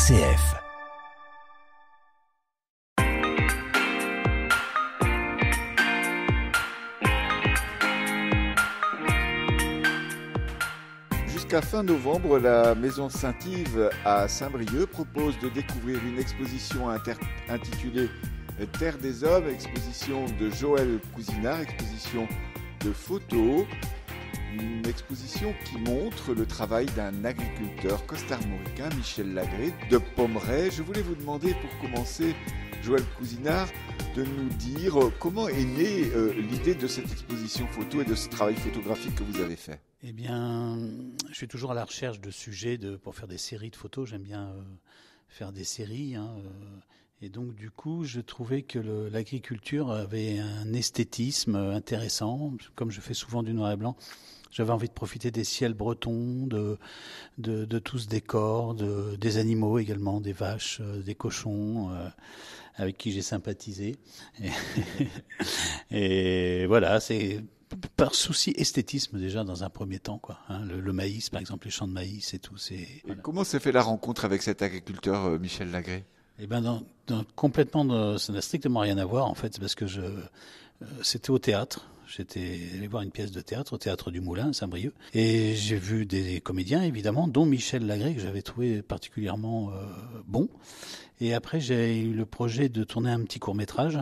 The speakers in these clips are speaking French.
RCF. Jusqu'à fin novembre, la Maison Saint-Yves à Saint-Brieuc propose de découvrir une exposition intitulée Terre des Hommes, exposition de Joël Cousinard, exposition de photos, une exposition qui montre le travail d'un agriculteur costarmoricain, Michel Lagré, de Pommerais. Je voulais vous demander, pour commencer, Joël Cousinard, de nous dire comment est née l'idée de cette exposition photo et de ce travail photographique que vous avez fait. Eh bien, je suis toujours à la recherche de sujets pour faire des séries de photos. J'aime bien faire des séries. Et donc, du coup, je trouvais que l'agriculture avait un esthétisme intéressant. Comme je fais souvent du noir et blanc, j'avais envie de profiter des ciels bretons, de tout ce décor, des animaux également, des vaches, des cochons, avec qui j'ai sympathisé. Et voilà, c'est par souci esthétisme déjà dans un premier temps, quoi. Le maïs, par exemple, les champs de maïs et tout. Voilà. Comment s'est fait la rencontre avec cet agriculteur, Michel Lagré ? Eh ben, complètement, ça n'a strictement rien à voir en fait, parce que c'était au théâtre. J'étais allé voir une pièce de théâtre au Théâtre du Moulin à Saint-Brieuc et j'ai vu des comédiens évidemment, dont Michel Lagré, que j'avais trouvé particulièrement bon. Et après j'ai eu le projet de tourner un petit court-métrage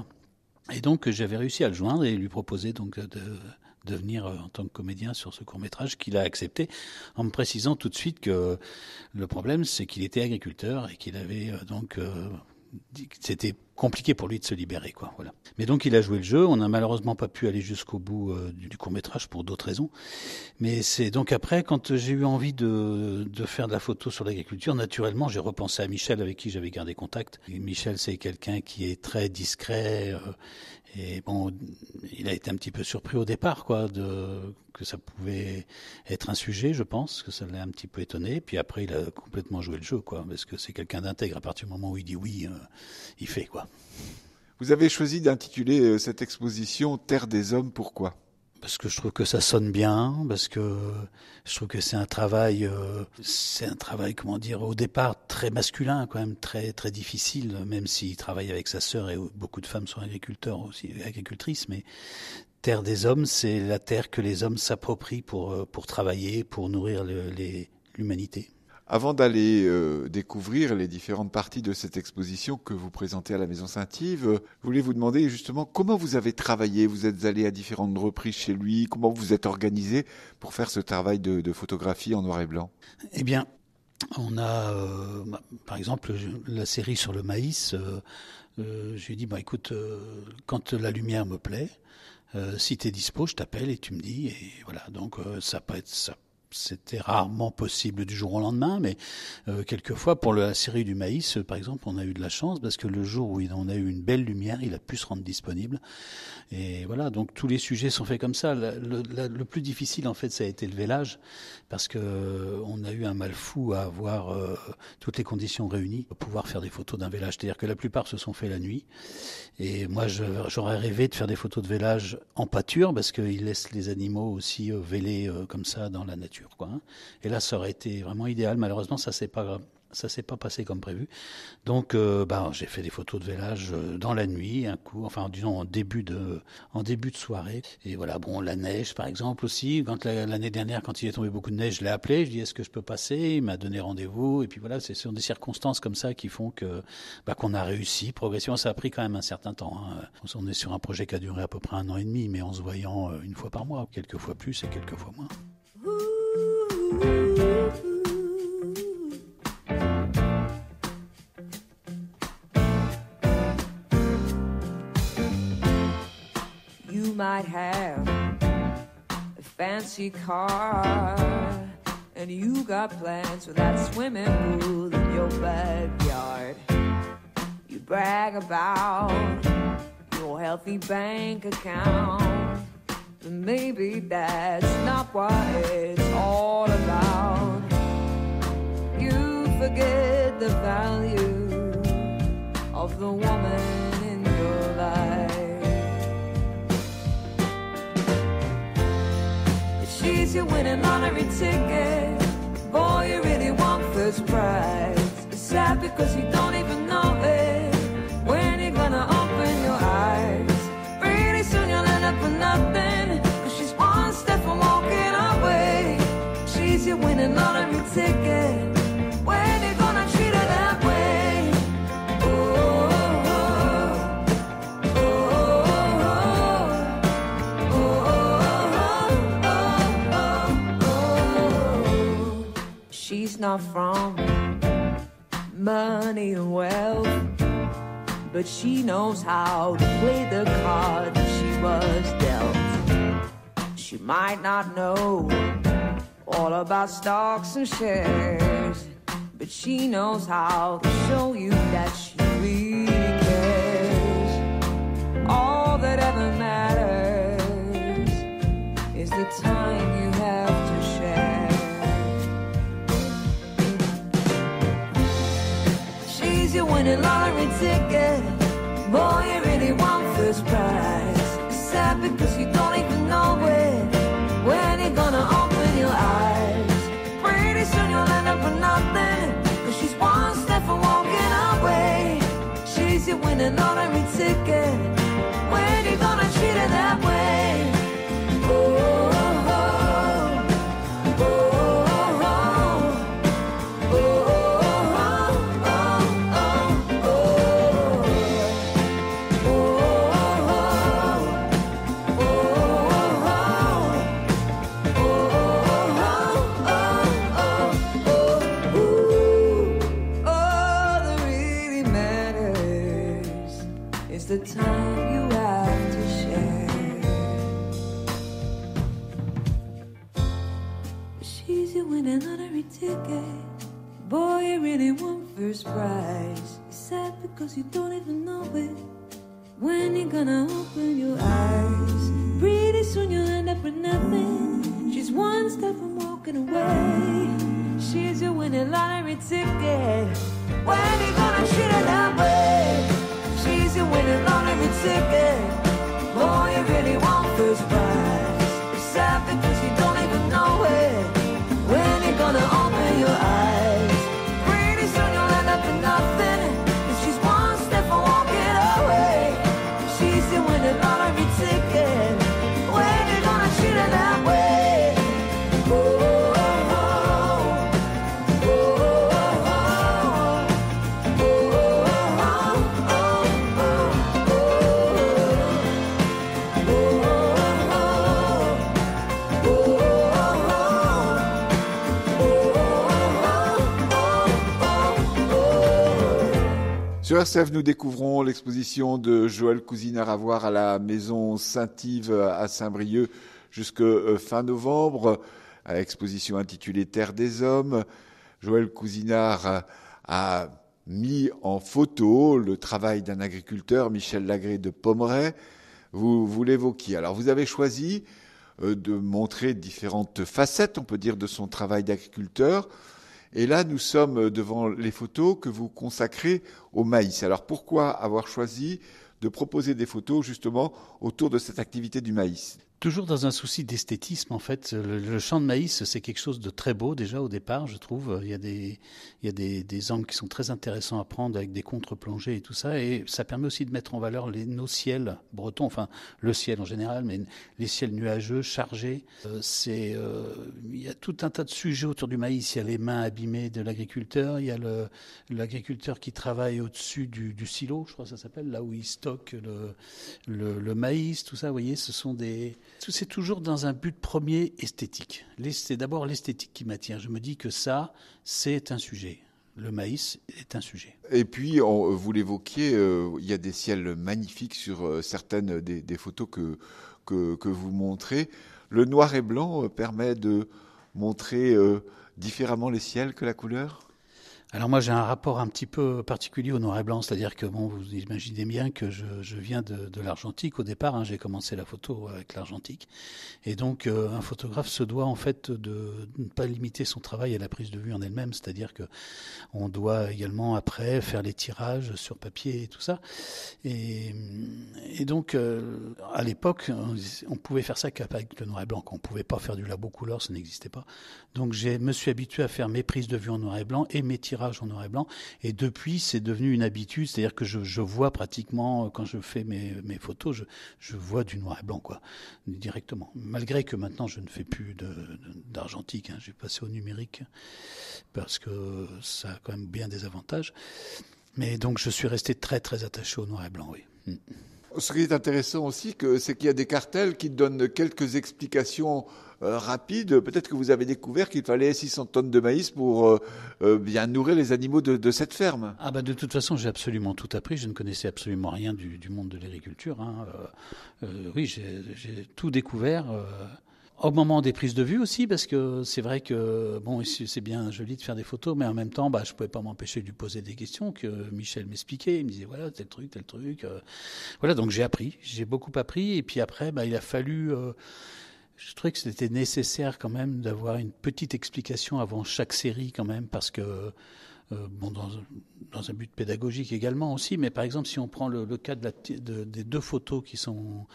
et donc j'avais réussi à le joindre et lui proposer donc de venir en tant que comédien sur ce court-métrage qu'il a accepté en me précisant tout de suite que le problème c'est qu'il était agriculteur et qu'il avait c'était compliqué pour lui de se libérer, quoi. Voilà. Mais donc il a joué le jeu. On n'a malheureusement pas pu aller jusqu'au bout du court-métrage pour d'autres raisons. Mais c'est donc après, quand j'ai eu envie de faire de la photo sur l'agriculture, naturellement, j'ai repensé à Michel, avec qui j'avais gardé contact. Et Michel, c'est quelqu'un qui est très discret. Et bon, il a été un petit peu surpris au départ, quoi, que ça pouvait être un sujet, je pense, que ça l'a un petit peu étonné. Puis après, il a complètement joué le jeu, quoi, parce que c'est quelqu'un d'intègre. À partir du moment où il dit oui, il fait, quoi. Vous avez choisi d'intituler cette exposition Terre des Hommes, pourquoi ? Parce que je trouve que ça sonne bien, parce que je trouve que c'est un travail, comment dire, au départ très masculin, quand même très très difficile, même s'il travaille avec sa sœur et beaucoup de femmes sont agriculteurs aussi, agricultrices, mais Terre des Hommes, c'est la terre que les hommes s'approprient pour travailler, pour nourrir l'humanité. Avant d'aller découvrir les différentes parties de cette exposition que vous présentez à la Maison Saint-Yves, je voulais vous demander justement comment vous avez travaillé. Vous êtes allé à différentes reprises chez lui. Comment vous êtes organisé pour faire ce travail de photographie en noir et blanc ? Eh bien, on a, par exemple, la série sur le maïs. Je lui ai dit, écoute, quand la lumière me plaît, si tu es dispo, je t'appelle et tu me dis. Et voilà, donc ça peut être ça. C'était rarement possible du jour au lendemain, mais quelquefois pour la série du maïs, par exemple, on a eu de la chance parce que le jour où on a eu une belle lumière, il a pu se rendre disponible. Et voilà, donc tous les sujets sont faits comme ça. Le plus difficile, en fait, ça a été le vélage, parce que on a eu un mal fou à avoir toutes les conditions réunies pour pouvoir faire des photos d'un vélage. C'est-à-dire que la plupart se sont faits la nuit. Et moi, j'aurais rêvé de faire des photos de vélage en pâture, parce qu'ils laissent les animaux aussi véler comme ça dans la nature, quoi. Et là, ça aurait été vraiment idéal. Malheureusement, ça s'est pas passé comme prévu. Donc, j'ai fait des photos de vélage dans la nuit, en début de soirée. Et voilà, la neige, par exemple, aussi. L'année dernière, quand il est tombé beaucoup de neige, je l'ai appelé. Je dis, est-ce que je peux passer ? Il m'a donné rendez-vous. Et puis voilà, ce sont des circonstances comme ça qui font qu'on a réussi progressivement. Ça a pris quand même un certain temps. On est sur un projet qui a duré à peu près 1 an et demi, mais en se voyant une fois par mois, quelques fois plus et quelques fois moins. You might have a fancy car, and you got plans for that swimming pool in your backyard. You brag about your healthy bank account, but maybe that's not what it's all about. You forget the value of the woman in your life. She's your winning lottery ticket. Boy, you really want first prize. Sad because you don't even know it. When you're gonna open your eyes, pretty soon you'll end up with nothing, cause she's one step from walking away. She's your winning lottery ticket. When you're gonna treat her that way? Oh, oh, oh, oh. She's not from money and wealth, but she knows how to play the card that she was dealt. She might not know all about stocks and shares, but she knows how to show you that she really cares. All that ever matters is the time you have to share. She's your winning lottery ticket. Boy, you really want first prize. It's sad because you don't even know it. When you're gonna open your eyes, pretty soon you'll end up with nothing, cause she's one step from walking away. She's your winning lottery ticket. When you gonna treat her that way? Oh, oh, oh, oh, the time you have to share. She's your winning lottery ticket. Boy, you really want first prize. It's sad because you don't even know it. When you're gonna open your eyes, pretty soon you'll end up with nothing. She's one step from walking away. She's your winning lottery ticket. When you gonna treat her that way? She's your winning lottery ticket. Boy, you really want first prize. It's sad because you don't even know it. When you're gonna open your eyes, pretty soon you'll end up with nothing, cause she's one step from walking away. She's your winning lottery ticket. When you're gonna treat her that way? Oh. Sur RCF, nous découvrons l'exposition de Joël Cousinard à voir à la Maison Saint-Yves à Saint-Brieuc jusque fin novembre, à l'exposition intitulée Terre des Hommes. Joël Cousinard a mis en photo le travail d'un agriculteur, Michel Lagré de Pommeraye. Vous l'évoquiez. Alors, vous avez choisi de montrer différentes facettes, on peut dire, de son travail d'agriculteur. Et là, nous sommes devant les photos que vous consacrez au maïs. Alors, pourquoi avoir choisi de proposer des photos justement autour de cette activité du maïs ? Toujours dans un souci d'esthétisme, en fait. Le champ de maïs, c'est quelque chose de très beau déjà au départ, je trouve. Il y a des angles qui sont très intéressants à prendre avec des contre-plongées et tout ça. Et ça permet aussi de mettre en valeur nos ciels bretons, enfin le ciel en général, mais les ciels nuageux, chargés. Il y a tout un tas de sujets autour du maïs. Il y a les mains abîmées de l'agriculteur, il y a l'agriculteur qui travaille au-dessus du silo, je crois que ça s'appelle, là où il stocke le maïs, tout ça. Vous voyez, c'est toujours dans un but premier esthétique. C'est d'abord l'esthétique qui m'attire. Je me dis que ça, c'est un sujet. Le maïs est un sujet. Et puis, vous l'évoquiez, il y a des ciels magnifiques sur certaines des photos que vous montrez. Le noir et blanc permet de montrer différemment les ciels que la couleur ? Alors moi j'ai un rapport un petit peu particulier au noir et blanc, c'est-à-dire que vous imaginez bien que je viens de l'argentique au départ, hein, j'ai commencé la photo avec l'argentique, et donc un photographe se doit en fait de ne pas limiter son travail à la prise de vue en elle-même, c'est-à-dire que on doit également après faire les tirages sur papier et tout ça, et donc à l'époque on pouvait faire ça qu'avec le noir et blanc, on pouvait pas faire du labo couleur, ça n'existait pas, donc je me suis habitué à faire mes prises de vue en noir et blanc et mes tirages tirage en noir et blanc. Et depuis, c'est devenu une habitude, c'est-à-dire que je vois pratiquement, quand je fais mes photos, je vois du noir et blanc, quoi, directement. Malgré que maintenant, je ne fais plus d'argentique, hein, j'ai passé au numérique, parce que ça a quand même bien des avantages. Mais donc, je suis resté très, très attaché au noir et blanc, oui. Ce qui est intéressant aussi, c'est qu'il y a des cartels qui donnent quelques explications rapides. Peut-être que vous avez découvert qu'il fallait 600 tonnes de maïs pour bien nourrir les animaux de cette ferme. Ah bah de toute façon, j'ai absolument tout appris. Je ne connaissais absolument rien du monde de l'agriculture, hein. Oui, j'ai tout découvert. Au moment des prises de vue aussi, parce que c'est vrai que bon, c'est bien joli de faire des photos, mais en même temps, je pouvais pas m'empêcher de lui poser des questions que Michel m'expliquait. Il me disait voilà tel truc. Voilà, donc j'ai beaucoup appris. Et puis après, il a fallu. Je trouvais que c'était nécessaire quand même d'avoir une petite explication avant chaque série quand même, parce que dans un but pédagogique également aussi. Mais par exemple, si on prend le cas des 2 photos qui sont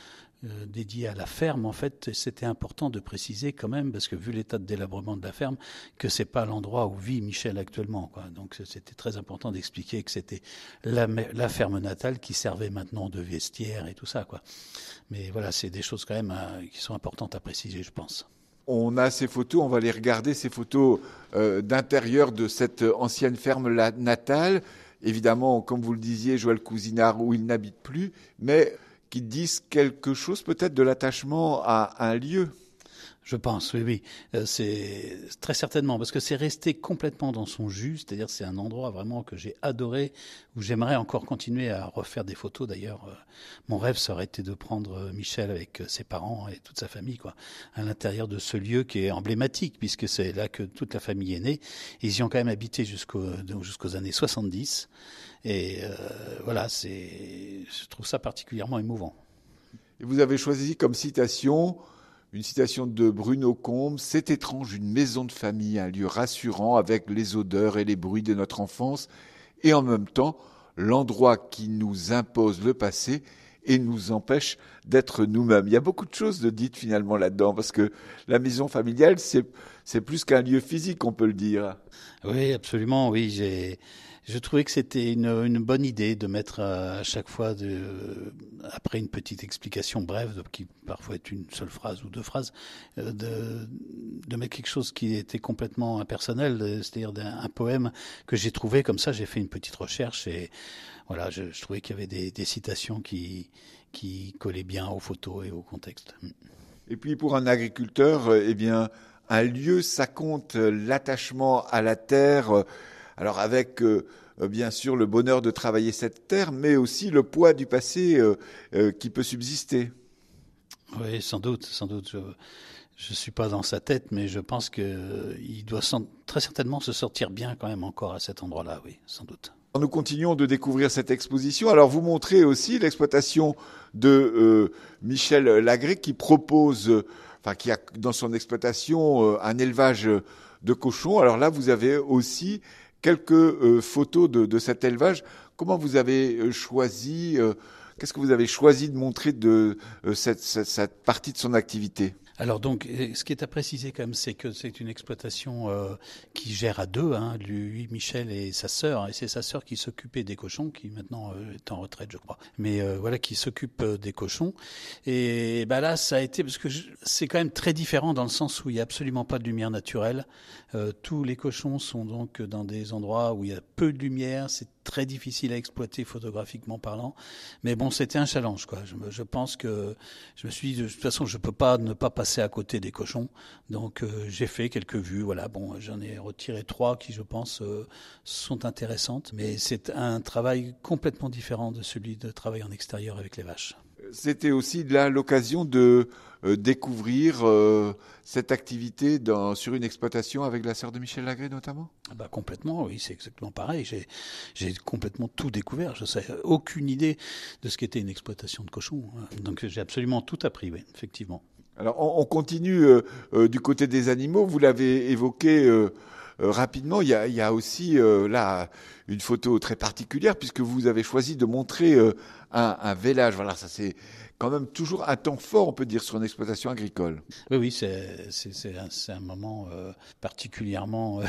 dédiées à la ferme, en fait, c'était important de préciser quand même, parce que vu l'état de délabrement de la ferme, que c'est pas l'endroit où vit Michel actuellement, quoi. Donc c'était très important d'expliquer que c'était la ferme natale qui servait maintenant de vestiaire et tout ça, quoi. Mais voilà, c'est des choses quand même qui sont importantes à préciser, je pense. On a ces photos, on va les regarder, ces photos d'intérieur de cette ancienne ferme natale. Évidemment, comme vous le disiez, Joël Cousinard, où il n'habite plus, mais qui disent quelque chose peut-être de l'attachement à un lieu. Je pense, oui. C'est très certainement, parce que c'est resté complètement dans son jus, c'est-à-dire c'est un endroit vraiment que j'ai adoré, où j'aimerais encore continuer à refaire des photos. D'ailleurs, mon rêve, ça aurait été de prendre Michel avec ses parents et toute sa famille, quoi, à l'intérieur de ce lieu qui est emblématique, puisque c'est là que toute la famille est née. Ils y ont quand même habité jusqu'aux années 70. Et voilà, je trouve ça particulièrement émouvant. Et vous avez choisi comme citation... Une citation de Bruno Combe, « C'est étrange, une maison de famille, un lieu rassurant avec les odeurs et les bruits de notre enfance, et en même temps, l'endroit qui nous impose le passé et nous empêche d'être nous-mêmes. » Il y a beaucoup de choses de dites finalement là-dedans, parce que la maison familiale, c'est plus qu'un lieu physique, on peut le dire. Oui, absolument, oui. Je trouvais que c'était une bonne idée de mettre à chaque fois, après une petite explication brève, qui parfois est une seule phrase ou 2 phrases, de mettre quelque chose qui était complètement impersonnel, c'est-à-dire un poème que j'ai trouvé comme ça. J'ai fait une petite recherche et voilà, je trouvais qu'il y avait des citations qui collaient bien aux photos et au contexte. Et puis pour un agriculteur, un lieu, ça compte l'attachement à la terre. Alors avec bien sûr le bonheur de travailler cette terre, mais aussi le poids du passé qui peut subsister. Oui, sans doute. Je suis pas dans sa tête, mais je pense qu'il doit très certainement se sortir bien quand même encore à cet endroit-là, oui, sans doute. Nous continuons de découvrir cette exposition. Alors vous montrez aussi l'exploitation de Michel Lagré qui propose, qui a dans son exploitation un élevage de cochons. Alors là, vous avez aussi quelques photos de cet élevage. Comment vous avez choisi, qu'est-ce que vous avez choisi de montrer de cette partie de son activité ? Alors donc, ce qui est à préciser quand même, c'est que c'est une exploitation qui gère à 2, hein, lui, Michel et sa sœur, et c'est sa sœur qui s'occupait des cochons, qui maintenant est en retraite, je crois. Mais voilà, qui s'occupe des cochons. Et là, ça a été parce que c'est quand même très différent dans le sens où il y a absolument pas de lumière naturelle. Tous les cochons sont donc dans des endroits où il y a peu de lumière. C'est très difficile à exploiter photographiquement parlant. Mais bon, c'était un challenge, quoi. Je pense que je me suis dit, de toute façon, je peux pas ne pas passer à côté des cochons. Donc, j'ai fait quelques vues. Voilà, bon, j'en ai retiré 3 qui, je pense, sont intéressantes. Mais c'est un travail complètement différent de celui de travail en extérieur avec les vaches. C'était aussi là l'occasion de découvrir cette activité sur une exploitation avec la sœur de Michel Lagré notamment ? Complètement, oui, c'est exactement pareil. J'ai complètement tout découvert. Je n'avais aucune idée de ce qu'était une exploitation de cochons. Donc j'ai absolument tout appris, oui, effectivement. Alors on continue du côté des animaux. Vous l'avez évoqué rapidement. Il y a aussi là une photo très particulière puisque vous avez choisi de montrer un vélage. Voilà, ça c'est quand même toujours un temps fort, on peut dire, sur une exploitation agricole. Oui, c'est un moment particulièrement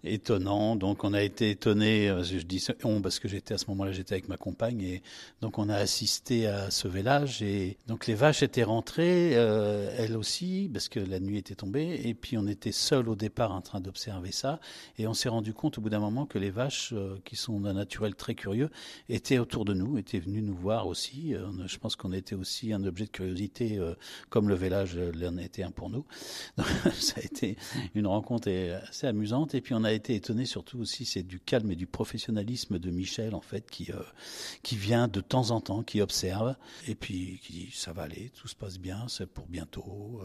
étonnant. Donc on a été étonnés, je dis on parce que à ce moment-là j'étais avec ma compagne, et donc on a assisté à ce vélage, et donc les vaches étaient rentrées, elles aussi, parce que la nuit était tombée, et puis on était seuls au départ en train d'observer ça, et on s'est rendu compte au bout d'un moment que les vaches, qui sont d'un naturel très curieux, étaient autour de nous, étaient venues nous voir aussi. Je pense qu'on était aussi un objet de curiosité, comme le vélage l'en était un pour nous. Donc, ça a été une rencontre assez amusante, et puis on a été étonnés surtout aussi, c'est du calme et du professionnalisme de Michel en fait, qui vient de temps en temps, qui observe, et puis qui dit ça va aller, tout se passe bien, c'est pour bientôt.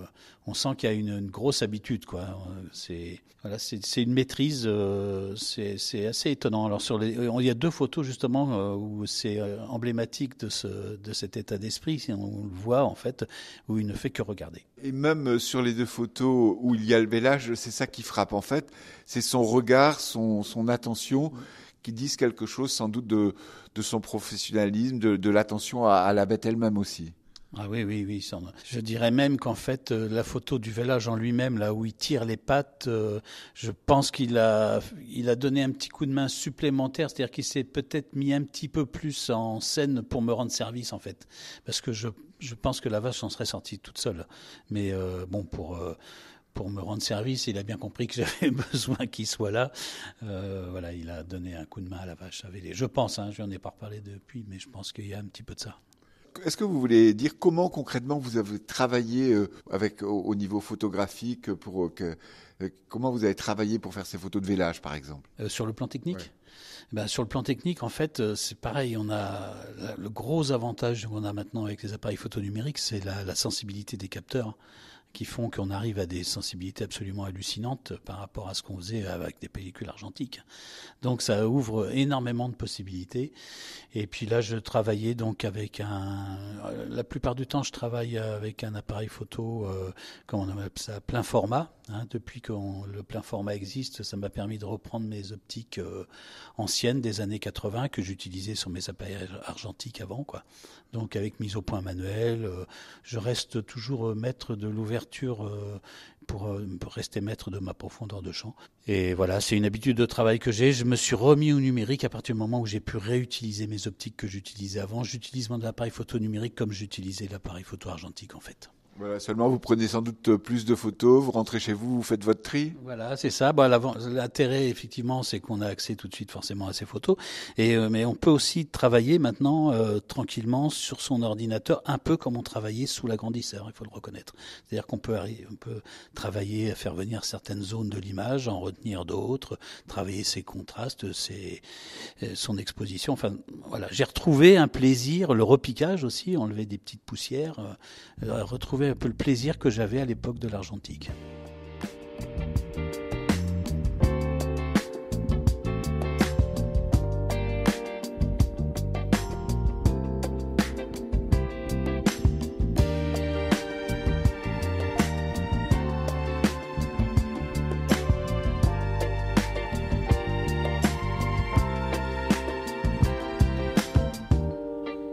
On sent qu'il y a une grosse habitude, quoi. C'est une maîtrise, c'est assez étonnant. Alors il y a 2 photos justement où c'est emblématique de cet état d'esprit, si on le voit en fait, où il ne fait que regarder. Et même sur les 2 photos où il y a le vélage, c'est ça qui frappe en fait, c'est son regard, son attention, qui disent quelque chose sans doute de son professionnalisme, de l'attention à la bête elle-même aussi. Ah oui. Je dirais même qu'en fait, la photo du vélage en lui-même, là où il tire les pattes, je pense qu'il a donné un petit coup de main supplémentaire, c'est-à-dire qu'il s'est peut-être mis un petit peu plus en scène pour me rendre service, en fait. Parce que je pense que la vache en serait sortie toute seule. Mais bon, pour me rendre service, il a bien compris que j'avais besoin qu'il soit là. Voilà, il a donné un coup de main à la vache. Je pense, je n'en ai pas reparlé depuis, mais je pense qu'il y a un petit peu de ça. Est-ce que vous voulez dire comment concrètement vous avez travaillé au niveau photographique comment vous avez travaillé pour faire ces photos de vélage, par exemple? Sur le plan technique? Ouais. Sur le plan technique, en fait, c'est pareil. On a le gros avantage qu'on a maintenant avec les appareils photo numériques, c'est la sensibilité des capteurs, qui font qu'on arrive à des sensibilités absolument hallucinantes par rapport à ce qu'on faisait avec des pellicules argentiques. Donc ça ouvre énormément de possibilités. Et puis là, je travaillais donc avec la plupart du temps, je travaille avec un appareil photo, comment on appelle ça, plein format. Depuis que le plein format existe, ça m'a permis de reprendre mes optiques anciennes des années 80 que j'utilisais sur mes appareils argentiques avant, quoi. Donc avec mise au point manuelle, je reste toujours maître de l'ouverture pour rester maître de ma profondeur de champ. Et voilà, c'est une habitude de travail que j'ai. Je me suis remis au numérique à partir du moment où j'ai pu réutiliser mes optiques que j'utilisais avant. J'utilise mon appareil photo numérique comme j'utilisais l'appareil photo argentique en fait. Voilà, seulement vous prenez sans doute plus de photos, vous rentrez chez vous, vous faites votre tri. Voilà, c'est ça. L'intérêt, effectivement, c'est qu'on a accès tout de suite forcément à ces photos. Mais on peut aussi travailler maintenant tranquillement sur son ordinateur, un peu comme on travaillait sous l'agrandisseur, il faut le reconnaître. C'est-à-dire qu'on peut travailler à faire venir certaines zones de l'image, en retenir d'autres, travailler ses contrastes, son exposition. Enfin, voilà, j'ai retrouvé un plaisir, le repiquage aussi, enlever des petites poussières, retrouver un peu le plaisir que j'avais à l'époque de l'argentique.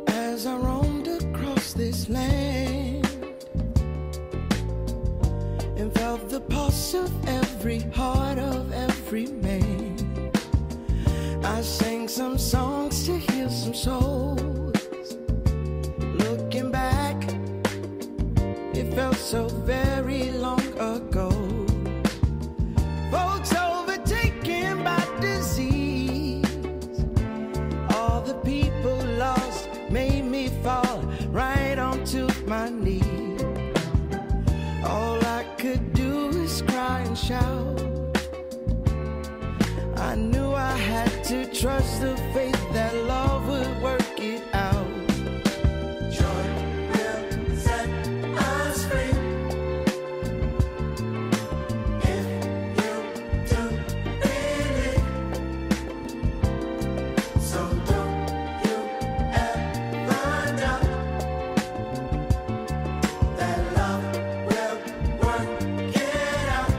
As I roamed across this land and felt the pulse of every heart of every man, I sang some songs to heal some souls. Looking back, it felt so very long ago. Folks overtaken by disease, all the people lost made me fall right onto my knees. All I could do is cry and shout. I knew I had to trust the faith that love would work it out. Joy will set us free if you do believe. So don't you ever doubt that love will work it out.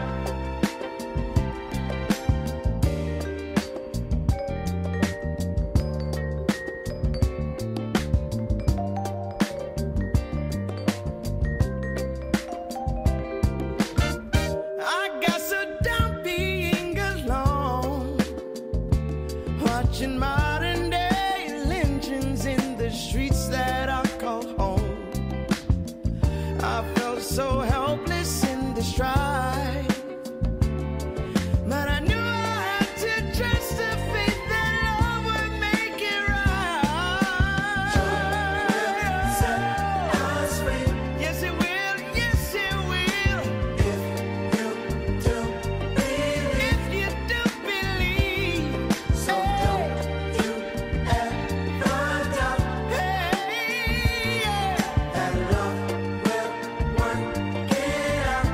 watching modern day lynchings in the streets that I call home. I felt so helpless in the strife, but I knew I had to trust the faith that love would make it right. Joy will set us free. Yes, it will. Yes, it will. If you do believe. If you do believe. So don't you ever doubt. Hey, yeah. That love will work it out.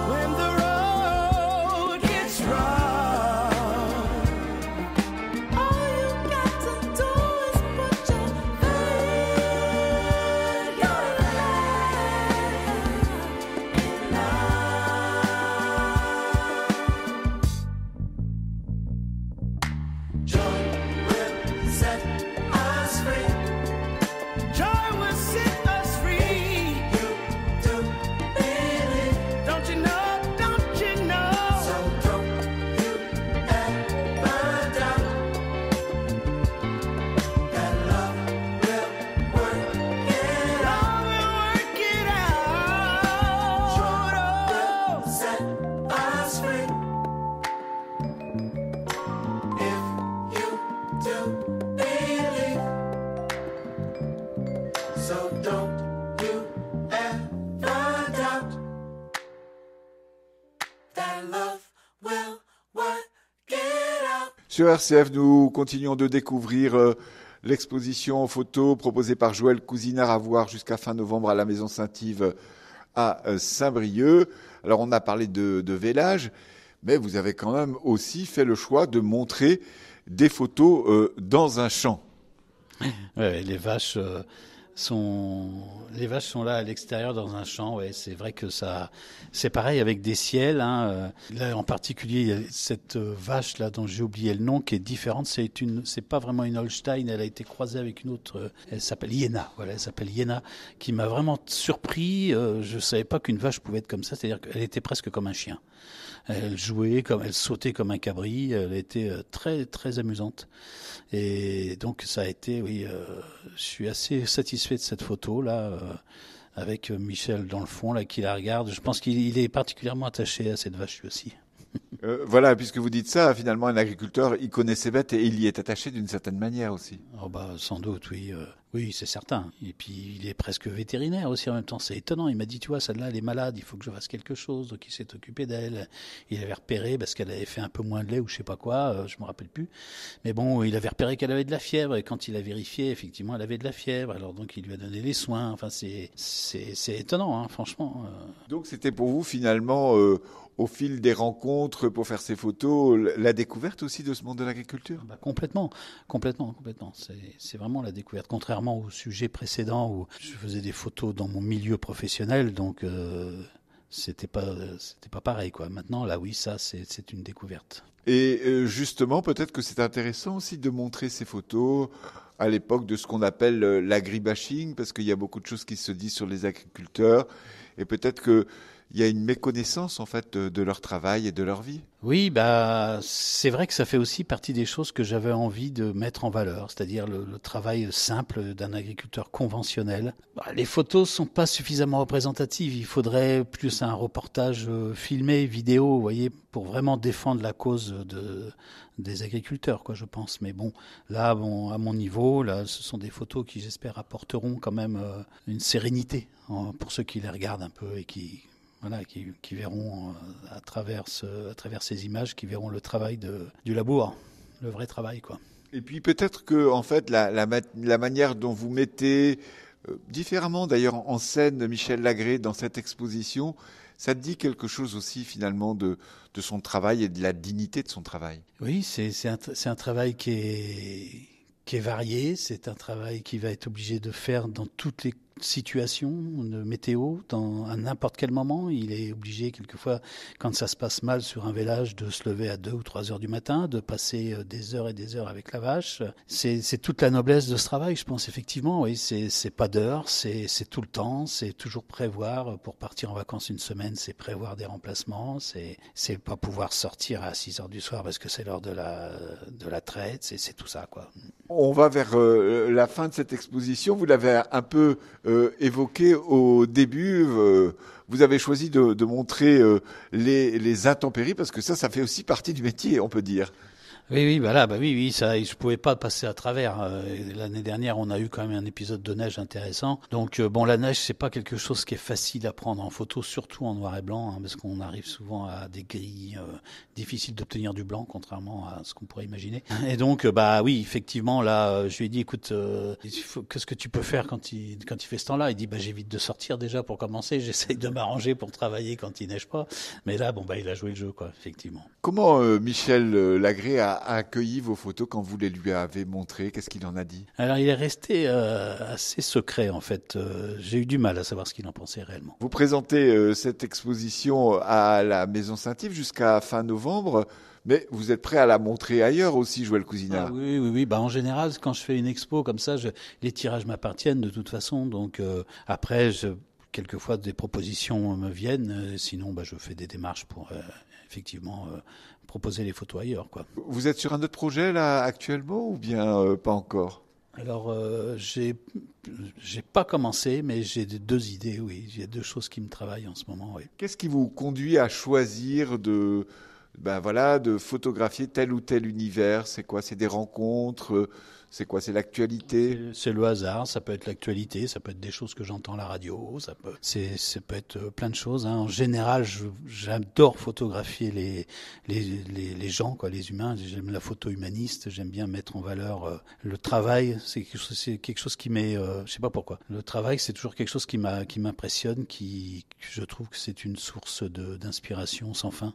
When the road gets rough, all you got to do is put your faith, your life in love. Joy will set us free. Joy will set us free. You do believe. Don't you know? Don't you know? So don't you ever doubt that love will work it out. Love will work it out. Joy will set us free. If you do believe. So don't you ever doubt that love will work it out. Sur RCF, nous continuons de découvrir l'exposition photo proposée par Joël Cousinard à voir jusqu'à fin novembre à la Maison Saint-Yves à Saint-Brieuc. Alors, on a parlé de vélage, mais vous avez quand même aussi fait le choix de montrer des photos dans un champ. Ouais, les vaches sont là à l'extérieur dans un champ. Ouais, c'est vrai que ça, c'est pareil avec des ciels. Hein. Là, en particulier, il y a cette vache là dont j'ai oublié le nom, qui est différente. C'est pas vraiment une Holstein. Elle a été croisée avec une autre. Elle s'appelle Iéna. Voilà, elle s'appelle Iéna, qui m'a vraiment surpris. Je savais pas qu'une vache pouvait être comme ça. C'est-à-dire qu'elle était presque comme un chien. Elle jouait elle sautait comme un cabri. Elle était très très amusante. Et donc ça a été, oui, je suis assez satisfait de cette photo là, avec Michel dans le fond là qui la regarde. Je pense qu'il est particulièrement attaché à cette vache lui aussi. Voilà, puisque vous dites ça, finalement, un agriculteur, il connaît ses bêtes et il y est attaché d'une certaine manière aussi. Oh bah sans doute, oui, oui, c'est certain. Et puis il est presque vétérinaire aussi en même temps. C'est étonnant. Il m'a dit, tu vois, celle-là, elle est malade, il faut que je fasse quelque chose. Donc il s'est occupé d'elle. Il avait repéré parce qu'elle avait fait un peu moins de lait ou je sais pas quoi, je me rappelle plus. Mais bon, il avait repéré qu'elle avait de la fièvre et quand il a vérifié, effectivement, elle avait de la fièvre. Alors donc il lui a donné les soins. Enfin, c'est étonnant, hein, franchement. Donc c'était pour vous finalement, au fil des rencontres pour faire ces photos, la découverte aussi de ce monde de l'agriculture? Bah, complètement. C'est vraiment la découverte. Contrairement au sujet précédent où je faisais des photos dans mon milieu professionnel, donc c'était pas pareil quoi. Maintenant là, oui, ça c'est une découverte. Et justement, peut-être que c'est intéressant aussi de montrer ces photos à l'époque de ce qu'on appelle l'agribashing, parce qu'il y a beaucoup de choses qui se disent sur les agriculteurs, et peut-être que il y a une méconnaissance en fait de leur travail et de leur vie. Oui, bah c'est vrai que ça fait aussi partie des choses que j'avais envie de mettre en valeur, c'est-à-dire le travail simple d'un agriculteur conventionnel. Bah, les photos sont pas suffisamment représentatives. Il faudrait plus un reportage filmé, vidéo, vous voyez, pour vraiment défendre la cause des agriculteurs, quoi, je pense. Mais bon, là, bon, à mon niveau, là, ce sont des photos qui, j'espère, apporteront quand même une sérénité pour ceux qui les regardent un peu et qui verront à travers ces images, qui verront le travail du labour, le vrai travail, quoi. Et puis peut-être que en fait la manière dont vous mettez différemment d'ailleurs en scène Michel Lagré dans cette exposition, ça dit quelque chose aussi finalement de son travail et de la dignité de son travail. Oui, c'est un travail qui est varié, c'est un travail qui va être obligé de faire dans toutes situation de météo à n'importe quel moment. Il est obligé quelquefois, quand ça se passe mal sur un village, de se lever à 2 ou 3 heures du matin, de passer des heures et des heures avec la vache. C'est toute la noblesse de ce travail, je pense, effectivement. Oui, c'est pas d'heures, c'est tout le temps, c'est toujours prévoir. Pour partir en vacances une semaine, c'est prévoir des remplacements, c'est pas pouvoir sortir à 6 heures du soir parce que c'est l'heure de la traite, c'est tout ça, quoi. On va vers la fin de cette exposition. Vous l'avez un peu évoqué au début. Vous avez choisi de montrer les intempéries parce que ça fait aussi partie du métier, on peut dire. Oui, voilà, oui, ça, je pouvais pas passer à travers. L'année dernière, on a eu quand même un épisode de neige intéressant. Donc, la neige, c'est pas quelque chose qui est facile à prendre en photo, surtout en noir et blanc, parce qu'on arrive souvent à des grilles difficiles d'obtenir du blanc, contrairement à ce qu'on pourrait imaginer. Et donc, oui, effectivement, là, je lui ai dit, écoute, qu'est-ce que tu peux faire quand il fait ce temps-là? Il dit, j'évite de sortir déjà pour commencer. J'essaye de m'arranger pour travailler quand il neige pas. Mais là, il a joué le jeu, quoi, effectivement. Comment Michel Lagré a accueilli vos photos quand vous les lui avez montrées? Qu'est-ce qu'il en a dit? Alors, il est resté assez secret, en fait. J'ai eu du mal à savoir ce qu'il en pensait réellement. Vous présentez cette exposition à la Maison Saint-Yves jusqu'à fin novembre, mais vous êtes prêt à la montrer ailleurs aussi, Joël Cousinard? Ah, oui. En général, quand je fais une expo comme ça, les tirages m'appartiennent de toute façon. Donc, après, quelquefois, des propositions me viennent. Sinon, je fais des démarches pour effectivement proposer les photos ailleurs, quoi. Vous êtes sur un autre projet là actuellement ou bien pas encore? Alors, j'ai pas commencé, mais j'ai 2 idées, oui. Il y a 2 choses qui me travaillent en ce moment, oui. Qu'est-ce qui vous conduit à choisir de photographier tel ou tel univers? C'est quoi? C'est des rencontres? C'est quoi? C'est l'actualité? C'est le hasard, ça peut être l'actualité, ça peut être des choses que j'entends à la radio, ça peut être plein de choses. En général, j'adore photographier les gens, quoi, les humains. J'aime la photo humaniste, j'aime bien mettre en valeur le travail. C'est quelque chose qui m'est, je sais pas pourquoi. Le travail, c'est toujours quelque chose qui m'impressionne, je trouve que c'est une source d'inspiration sans fin.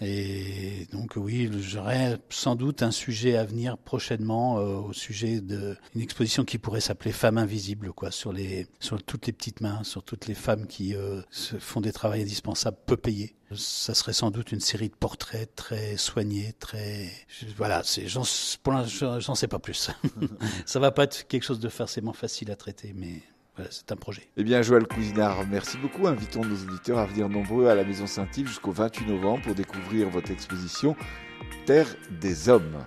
Et donc oui, j'aurais sans doute un sujet à venir prochainement au sujet d'une exposition qui pourrait s'appeler Femmes invisibles, quoi, sur toutes les petites mains, sur toutes les femmes qui font des travaux indispensables peu payés. Ça serait sans doute une série de portraits très soignés, voilà. Pour l'instant, j'en sais pas plus. Ça va pas être quelque chose de forcément facile à traiter, mais voilà, c'est un projet. Eh bien, Joël Cousinard, merci beaucoup. Invitons nos auditeurs à venir nombreux à la Maison Saint-Yves jusqu'au 28 novembre pour découvrir votre exposition Terre des Hommes.